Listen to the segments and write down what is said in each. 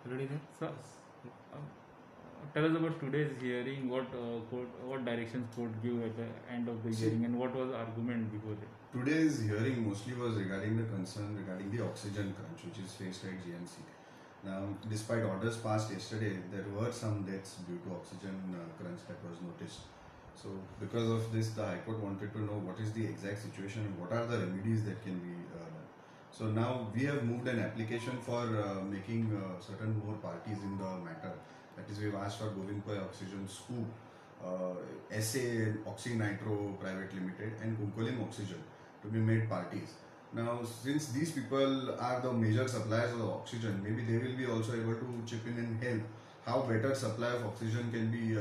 Already there? So, tell us about today's hearing. What directions court give at the end of the See, hearing, and what was the argument before that? today's hearing mostly was regarding the concern regarding the oxygen crunch which is faced at GMC. Now, despite orders passed yesterday, there were some deaths due to oxygen crunch that was noticed. So, because of this, the High Court wanted to know what is the exact situation and what are the remedies that can be done. So now we have moved an application for making certain more parties in the matter. That is, we've asked for Govind Pai Oxygen, Scoop, SA Oxynitro Private Limited, and Kunkolim Oxygen to be made parties. Now, since these people are the major suppliers of oxygen, maybe they will be also able to chip in and help how better supply of oxygen can be,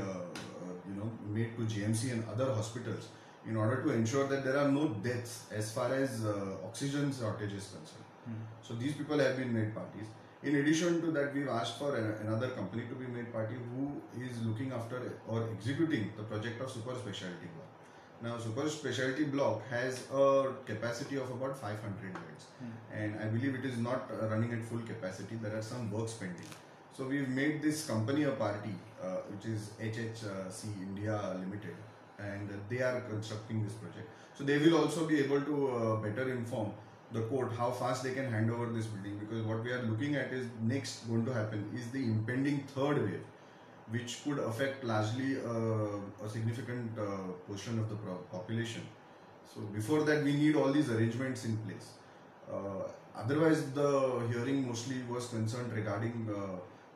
made to GMC and other hospitals in order to ensure that there are no deaths as far as oxygen shortage is concerned. So these people have been made parties. In addition to that, we've asked for another company to be made party who is looking after or executing the project of super specialty block. Now, super specialty block has a capacity of about 500 beds, and I believe it is not running at full capacity. There are some works pending. So we've made this company a party, which is HHC India Limited, and they are constructing this project. So they will also be able to better inform the court how fast they can hand over this building, because what we are looking at is next going to happen is the impending third wave, which could affect largely a significant portion of the population. So before that, we need all these arrangements in place. Otherwise, the hearing mostly was concerned regarding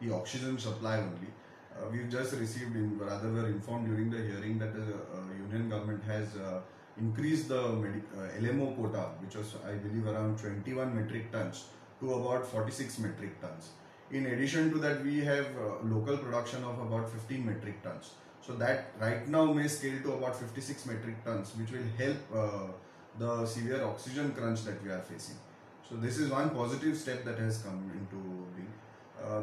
the oxygen supply only. We've just received, were informed during the hearing that the union government has increased the LMO quota, which was, I believe, around 21 metric tons to about 46 metric tons. In addition to that, we have local production of about 15 metric tons. So that right now may scale to about 56 metric tons, which will help the severe oxygen crunch that we are facing. So this is one positive step that has come into being.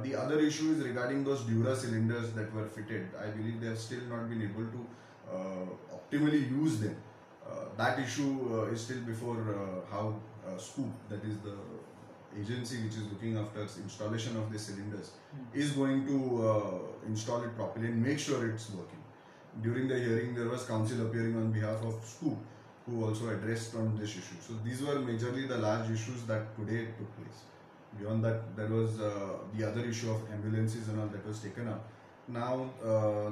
The other issue is regarding those Dura cylinders that were fitted. I believe they have still not been able to optimally use them. That issue is still before how Scoop, that is the agency which is looking after installation of the cylinders, is going to install it properly and make sure it's working. During the hearing, there was counsel appearing on behalf of Scoop, who also addressed on this issue. So these were majorly the large issues that today took place. Beyond that, there was the other issue of ambulances and all that was taken up. Now,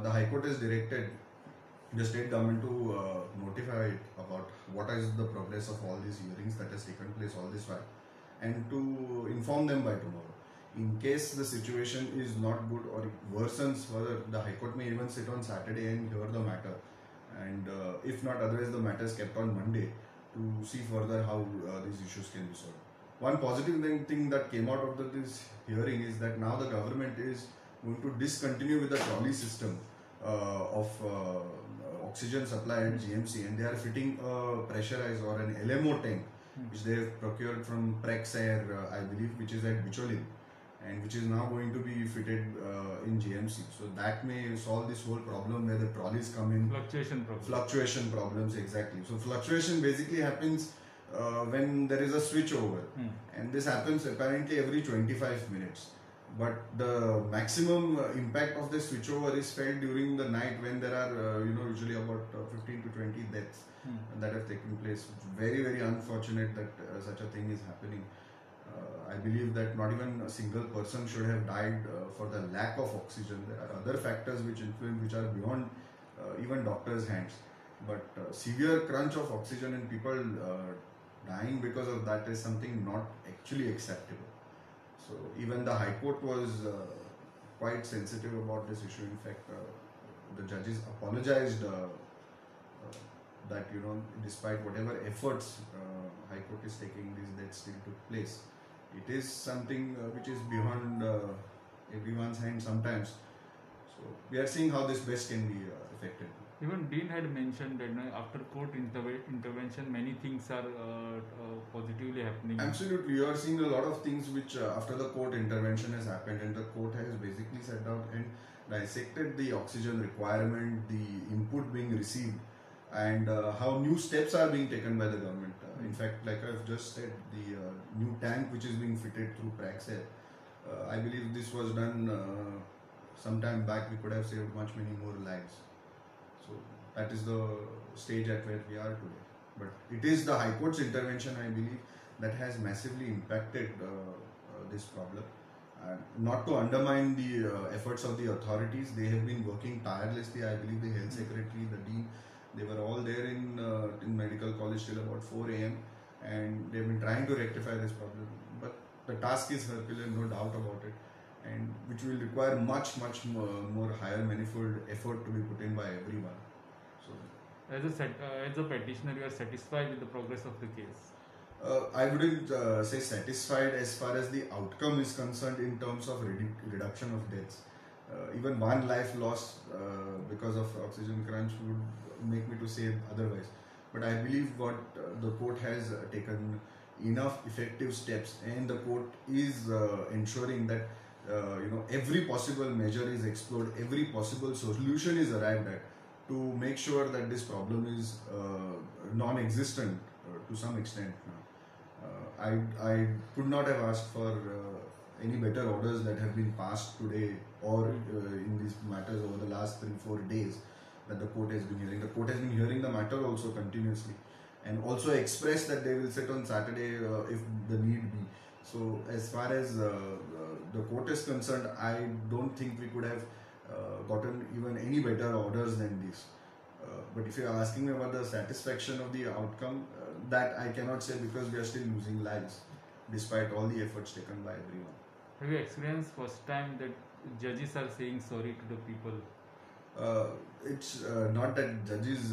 the High Court has directed the state government to notify it about what is the progress of all these hearings that has taken place all this while, and to inform them by tomorrow. In case the situation is not good or it worsens further, the High Court may even sit on Saturday and hear the matter. And if not, otherwise the matter is kept on Monday to see further how these issues can be solved. One positive thing that came out of this hearing is that now the government is going to discontinue with the trolley system of oxygen supply at GMC, and they are fitting a pressurized or an LMO tank, which they have procured from Praxair, I believe, which is at Bicholin, and which is now going to be fitted in GMC. So that may solve this whole problem where the trolleys come in. Fluctuation problems, exactly. So fluctuation basically happens when there is a switchover, and this happens apparently every 25 minutes. But the maximum impact of the switchover is felt during the night when there are, usually about 15 to 20 deaths that have taken place. It's very, very unfortunate that such a thing is happening. I believe that not even a single person should have died for the lack of oxygen. There are other factors which influence, which are beyond even doctors' hands. But severe crunch of oxygen and people dying because of that is something not actually acceptable. So even the High Court was quite sensitive about this issue. In fact, the judges apologized that, despite whatever efforts High Court is taking, these deaths still took place. It is something which is beyond everyone's hand sometimes. So we are seeing how this best can be affected. Even Dean had mentioned that after court intervention, many things are positively happening. Absolutely, you are seeing a lot of things which after the court intervention has happened, and the court has basically sat down and dissected the oxygen requirement, the input being received, and how new steps are being taken by the government. In fact, like I've just said, the new tank which is being fitted through Praxair, I believe this was done some time back. We could have saved much many more lives. So that is the stage at where we are today. But it is the High Court's intervention, I believe, that has massively impacted this problem. Not to undermine the efforts of the authorities, they have been working tirelessly. I believe the health secretary, the dean, they were all there in medical college till about 4 a.m. and they've been trying to rectify this problem. But the task is Herculean, no doubt about it, and which will require much more higher manifold effort to be put in by everyone. So As a petitioner, you are satisfied with the progress of the case? I wouldn't say satisfied as far as the outcome is concerned in terms of reduction of deaths. Even one life lost because of oxygen crunch would make me to say otherwise. But I believe what the court has taken enough effective steps, and the court is ensuring that every possible measure is explored, every possible solution is arrived at to make sure that this problem is non-existent to some extent now. I could not have asked for any better orders that have been passed today or in these matters over the last 3-4 days that the court has been hearing. The court has been hearing the matter also continuously, and also expressed that they will sit on Saturday if the need be. So as far as the court is concerned, I don't think we could have gotten even any better orders than this. But if you are asking me about the satisfaction of the outcome, that I cannot say, because we are still losing lives despite all the efforts taken by everyone. Have you experienced first time that judges are saying sorry to the people? It's not that judges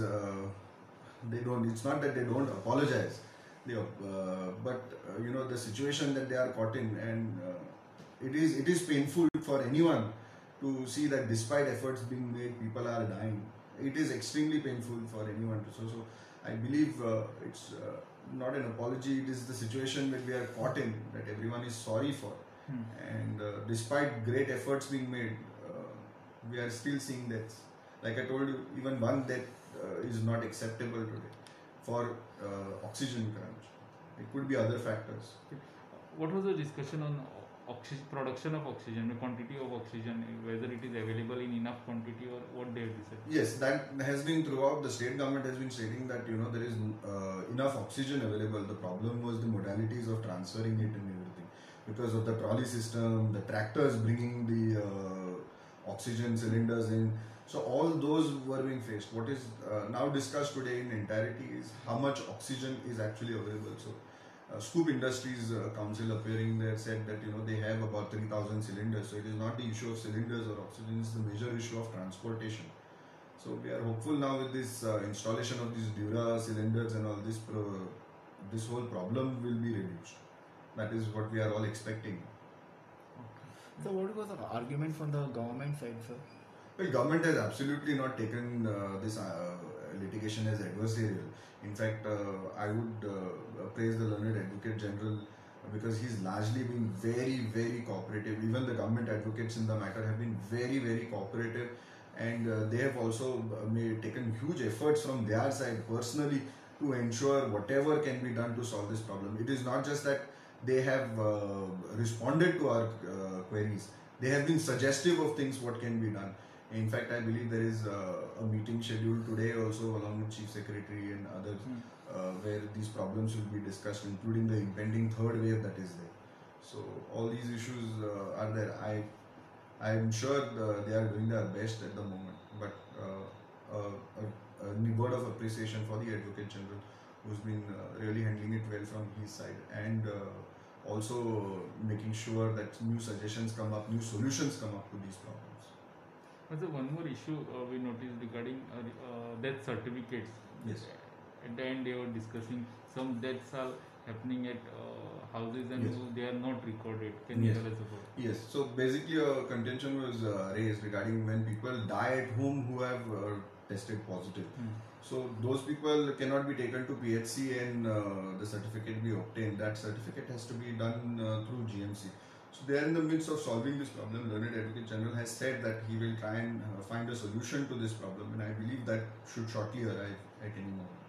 they don't. It's not that they don't apologize. But the situation that they are caught in, and it is painful for anyone to see that despite efforts being made, people are dying. It is extremely painful for anyone to so. I believe it's not an apology. It is the situation that we are caught in, that everyone is sorry for. And despite great efforts being made, we are still seeing deaths. Like I told you, even one death is not acceptable today for oxygen crunch. It could be other factors. What was the discussion on production of oxygen, the quantity of oxygen, whether it is available in enough quantity, or what they have decided? Yes, that has been throughout. The state government has been stating that there is enough oxygen available. The problem was the modalities of transferring it and everything, because of the trolley system, the tractors bringing the oxygen cylinders in. So all those were being faced. What is now discussed today in entirety is how much oxygen is actually available. So Scoop Industries Council appearing there said that they have about 3,000 cylinders. So it is not the issue of cylinders or oxygen; it's the major issue of transportation. So we are hopeful now with this installation of these Dura cylinders and all this, this whole problem will be reduced. That is what we are all expecting. So what was the argument from the government side, sir? Well, government has absolutely not taken this litigation as adversarial. In fact, I would praise the learned Advocate General, because he's largely been very cooperative. Even the government advocates in the matter have been very cooperative, and they have also taken huge efforts from their side personally to ensure whatever can be done to solve this problem. It is not just that they have responded to our queries. They have been suggestive of things what can be done. In fact, I believe there is a meeting scheduled today also along with Chief Secretary and others where these problems will be discussed, including the impending third wave that is there. So all these issues are there. I am sure they are doing their best at the moment, but a word of appreciation for the Advocate General, who's been really handling it well from his side, and also making sure that new suggestions come up, new solutions come up to these problems. But the one more issue we noticed regarding death certificates. Yes. At the end, they were discussing some deaths are happening at houses and Yes. they are not recorded. Can you Yes. tell us about it? Yes, so basically a contention was raised regarding when people die at home who have tested positive. So those people cannot be taken to PHC and the certificate be obtained. That certificate has to be done through GMC. So they are in the midst of solving this problem. Learned Advocate General has said that he will try and find a solution to this problem, and I believe that should shortly arrive at any moment.